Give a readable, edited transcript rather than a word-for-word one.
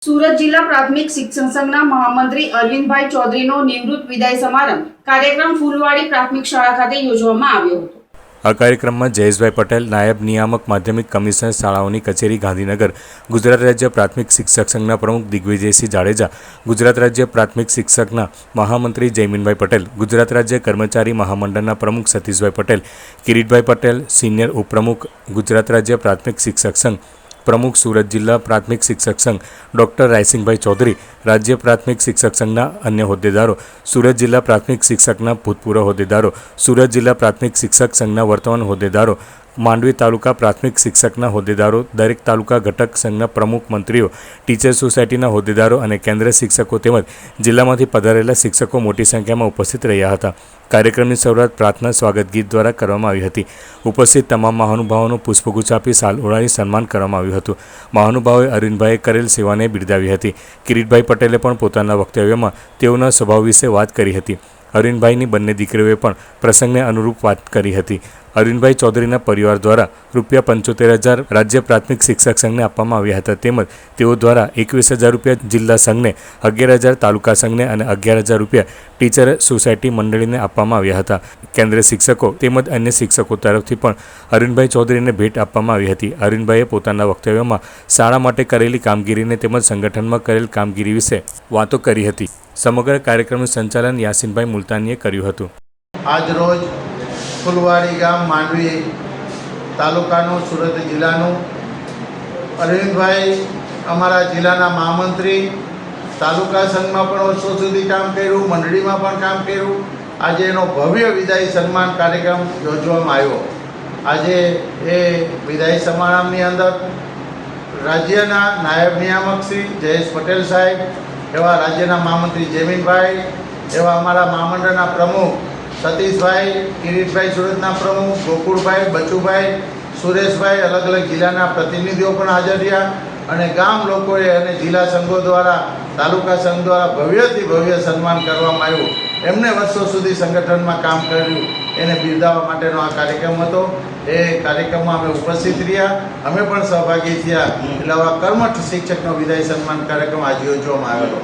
સુરત જિલ્લા પ્રાથમિક શિક્ષણ સંઘના મહામંત્રી અરવિંદભાઈ ચૌધરીનો નિવૃત્ત વિદાય સમારંભ કાર્યક્રમ ફૂલવાડી પ્રાથમિક શાળા ખાતે યોજવામાં આવ્યો હતો। આ કાર્યક્રમમાં જયેશભાઈ પટેલ, નાયબ નિયામક માધ્યમિક કમિશનર શાળાઓની કચેરી ગાંધીનગર, ગુજરાત રાજ્ય પ્રાથમિક શિક્ષક સંઘના પ્રમુખ દિગ્વિજયસિંહ જાડેજા, ગુજરાત રાજ્ય પ્રાથમિક શિક્ષકના મહામંત્રી જયમીનભાઈ પટેલ, ગુજરાત રાજ્ય કર્મચારી મહામંડળના પ્રમુખ સતીશભાઈ પટેલ, કિરીટભાઈ પટેલ, સિનિયર ઉપપ્રમુખ, ગુજરાત રાજ્ય પ્રાથમિક શિક્ષક સંઘ પ્રમુખ, સુરત જિલ્લા પ્રાથમિક શિક્ષક સંઘ ડૉક્ટર રાયસિંગભાઈ ચૌધરી, રાજ્ય પ્રાથમિક શિક્ષક સંઘના અન્ય હોદ્દેદારો, સુરત જિલ્લા પ્રાથમિક શિક્ષકના ભૂતપૂર્વ હોદ્દેદારો, સુરત જિલ્લા પ્રાથમિક શિક્ષક સંઘના વર્તમાન હોદ્દેદારો, માંડવી તાલુકા પ્રાથમિક શિક્ષકના હોદ્દેદારો, દરેક તાલુકા ઘટક સંઘના પ્રમુખ મંત્રીઓ, ટીચર સોસાયટીના હોદ્દેદારો અને કેન્દ્રીય શિક્ષકો તેમજ જિલ્લામાંથી પધારેલા શિક્ષકો મોટી સંખ્યામાં ઉપસ્થિત રહ્યા હતા। કાર્યક્રમની શરૂઆત પ્રાર્થના સ્વાગત ગીત દ્વારા કરવામાં આવી હતી। ઉપસ્થિત તમામ મહાનુભાવોનું પુષ્પગુચ્છ આપી શાલ ઓઢાડી સન્માન કરવામાં આવ્યું હતું। મહાનુભાવોએ અરવિંદભાઈએ કરેલ સેવાને બિરદાવી હતી। કિરીટભાઈ પટેલે પણ પોતાના વક્તવ્યમાં તેઓના સ્વભાવ વિશે વાત કરી હતી। અરવિંદભાઈની બંને દીકરીઓએ પણ પ્રસંગને અનુરૂપ વાત કરી હતી। અરવિંદભાઈ ચૌધરીના પરિવાર દ્વારા ₹75,000 રાજ્ય પ્રાથમિક શિક્ષક સંઘને આપવામાં આવ્યા હતા, તેમજ તેઓ દ્વારા ₹21,000 જિલ્લા સંઘને, ₹11,000 તાલુકા સંઘને અને ₹11,000 ટીચર સોસાયટી મંડળીને આપવામાં આવ્યા હતા। કેન્દ્રીય શિક્ષકો તેમજ અન્ય શિક્ષકો તરફથી પણ અરવિંદભાઈ ચૌધરીને ભેટ આપવામાં આવી હતી। અરવિંદભાઈએ પોતાના વક્તવ્યમાં શાળા માટે કરેલી કામગીરીને તેમજ સંગઠનમાં કરેલ કામગીરી વિશે વાતો કરી હતી। સમગ્ર કાર્યક્રમનું સંચાલન યાસીનભાઈ મુલતાનીએ કર્યું હતું। આજ રોજ ફૂલવાડી ગામ, માંડવી તાલુકાનું, સુરત જિલ્લાનું અરવિંદભાઈ અમારા જિલ્લાના મહામંત્રી, તાલુકા સંઘમાં પણ વર્ષો સુધી કામ કર્યું, મંડળીમાં પણ કામ કર્યું। આજે એનો ભવ્ય વિદાય સન્માન કાર્યક્રમ યોજવામાં આવ્યો। આજે એ વિદાય સમારંભની અંદર રાજ્યના નાયબ નિયામક શ્રી જયેશ પટેલ સાહેબ, એવા રાજ્યના મહામંત્રી જયમીનભાઈ, એવા અમારા મહામંડળના પ્રમુખ સતીશભાઈ, કિરીટભાઈ સુરતના પ્રમુખ, ગોકુળભાઈ, બચુભાઈ, સુરેશભાઈ, અલગ અલગ જિલ્લાના પ્રતિનિધિઓ પણ હાજર રહ્યા અને ગામ લોકોએ અને જિલ્લા સંઘો દ્વારા, તાલુકા સંઘ દ્વારા ભવ્યથી ભવ્ય સન્માન કરવામાં આવ્યું। એમને વર્ષો સુધી સંગઠનમાં કામ કર્યું એને બિરદાવવા માટેનો આ કાર્યક્રમ હતો। એ કાર્યક્રમમાં અમે ઉપસ્થિત રહ્યા, અમે પણ સહભાગી થયા। એટલે આવા કર્મઠ શિક્ષકનો વિદાય સન્માન કાર્યક્રમ આજે યોજવામાં આવેલો।